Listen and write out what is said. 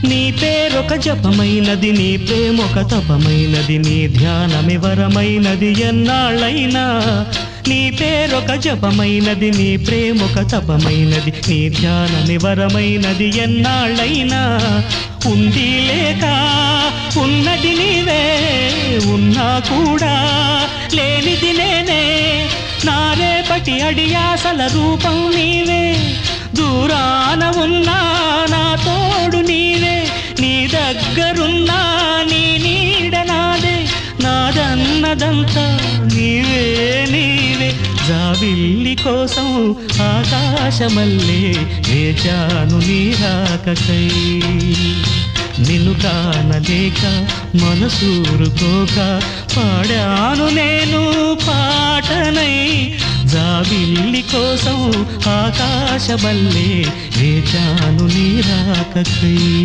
నీ పేరొక జపమైనది, నీ ప్రేమొక తపమైనది, నీ ధ్యానమే వరమైనది ఎన్నాళ్ళైనా. నీ పేరొక జపమైనది, నీ ప్రేమొక తపమైనది, నీ ధ్యానమే వరమైనది ఎన్నాళ్ళైనా. ఉంది లేక ఉన్నది నీవే, ఉన్నా కూడా లేనిది నేనే. నా రేపటి అడియాసల రూపం నీవే, దూరాన ఉన్నా నా తోడు నీవే. నీ దగ్గరున్నా నీ నీడ నాదే, నాదన్నదంతా నీవే నీవే. జాబిల్లి కోసం ఆకాశమల్లే వేచాను నీ రాకకై. నిన్ను కానలేక మనసూరుకోక పాడాను నేను పాటనై. జాబిల్లి కోసం ఆకాశమల్లే వేచాను నీ రాకకై.